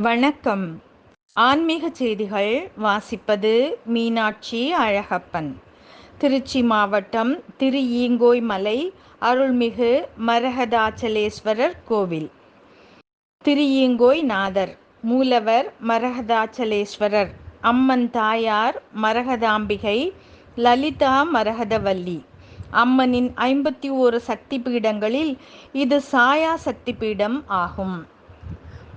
வணக்கம். ஆன்மீக செய்திகள் வாசிப்பது மீனாட்சி அழகப்பன். திருச்சி மாவட்டம் திரு ஈங்கோய் மலை அருள்மிகு மரகதாச்சலேஸ்வரர் கோவில். திரு ஈங்கோய் நாதர் மூலவர் மரகதாச்சலேஸ்வரர், அம்மன் தாயார் மரகதாம்பிகை, லலிதா மரகதவல்லி. அம்மனின் 51 சக்தி பீடங்களில் இது சாயா சக்தி பீடம் ஆகும்.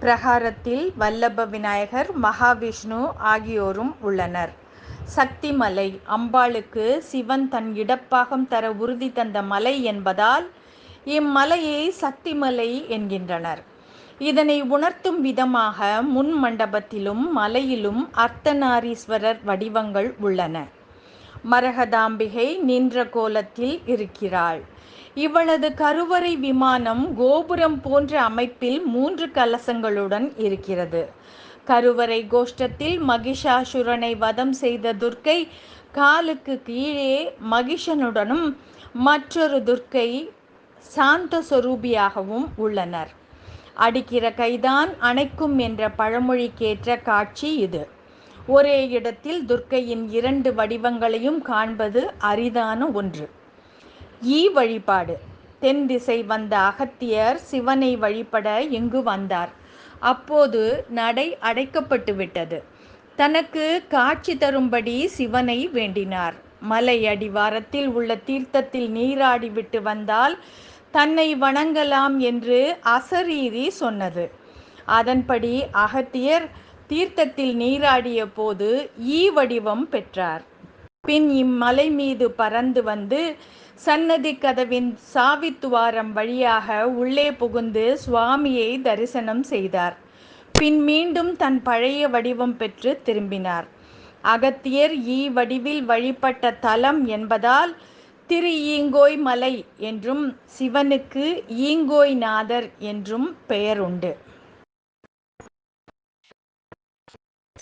பிரகாரத்தில் வல்லப விநாயகர், மகாவிஷ்ணு ஆகியோரும் உள்ளனர். சக்தி மலை அம்பாளுக்கு சிவன் தன் இடப்பாகம் தர உறுதி தந்த மலை என்பதால் இம்மலையை சக்தி மலை என்கின்றனர். இதனை உணர்த்தும் விதமாக முன் மண்டபத்திலும் மலையிலும் அர்த்தநாரீஸ்வரர் வடிவங்கள் உள்ளன. மரகதாம்பிகை நின்ற கோலத்தில் இருக்கிறாள். இவளது கருவறை விமானம் கோபுரம் போன்ற அமைப்பில் 3 கலசங்களுடன் இருக்கிறது. கருவறை கோஷ்டத்தில் மகிஷாசுரனை வதம் செய்த துர்க்கை காலுக்கு கீழே மகிஷனுடனும் மற்றொரு துர்க்கை சாந்த சொரூபியாகவும் உள்ளனர். அடிக்கிற கைதான் அணைக்கும் என்ற பழமொழிக்கேற்ற காட்சி இது. ஒரே இடத்தில் துர்க்கையின் 2 வடிவங்களையும் காண்பது அரிதான ஒன்று. வழிபாடு. தென் திசை வந்த அகத்தியர் சிவனை வழிபட இங்கு வந்தார். அப்போது நடை அடைக்கப்பட்டு விட்டது. தனக்கு காட்சி தரும்படி சிவனை வேண்டினார். மலை அடிவாரத்தில் உள்ள தீர்த்தத்தில் நீராடி விட்டு வந்தால் தன்னை வணங்கலாம் என்று அசரீரி சொன்னது. அதன்படி அகத்தியர் தீர்த்தத்தில் நீராடிய போது வடிவம் பெற்றார். பின் இம்மலை மீது பறந்து வந்து சன்னதி கதவின் சாவித்துவாரம் வழியாக உள்ளே புகுந்து சுவாமியை தரிசனம் செய்தார். பின் மீண்டும் தன் பழைய வடிவம் பெற்று திரும்பினார். அகத்தியர் வடிவில் வழிபட்ட தலம் என்பதால் திரு ஈங்கோய் மலை என்றும் சிவனுக்கு ஈங்கோய் நாதர் என்றும் பெயர் உண்டு.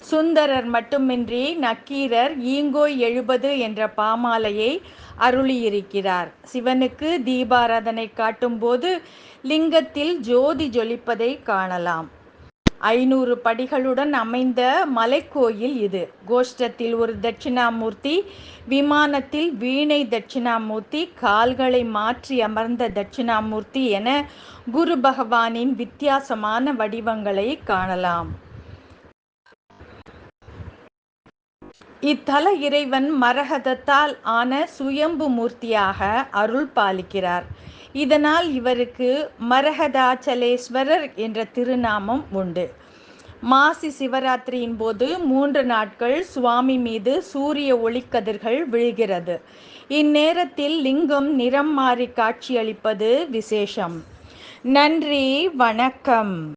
சுந்தரர் மட்டுமின்றி நக்கீரர் ஈங்கோய் 70 என்ற பாமாலையை அருளியிருக்கிறார். சிவனுக்கு தீபாராதனை காட்டும்போது லிங்கத்தில் ஜோதி ஜொலிப்பதை காணலாம். 500 படிகளுடன் அமைந்த மலைக்கோயில் இது. கோஷ்டத்தில் ஒரு தட்சிணாமூர்த்தி, விமானத்தில் வீணை தட்சிணாமூர்த்தி, கால்களை மாற்றி அமர்ந்த தட்சிணாமூர்த்தி என குரு பகவானின் வித்தியாசமான வடிவங்களை காணலாம். இத்தல இறைவன் மரகதத்தால் ஆன சுயம்பு மூர்த்தியாக அருள் பாலிக்கிறார். இதனால் இவருக்கு மரகதாச்சலேஸ்வரர் என்ற திருநாமம் உண்டு. மாசி சிவராத்திரியின் போது 3 நாட்கள் சுவாமி மீது சூரிய ஒளிக்கதிர்கள் விழுகிறது. இந்நேரத்தில் லிங்கம் நிறம் மாறி காட்சியளிப்பது விசேஷம். நன்றி, வணக்கம்.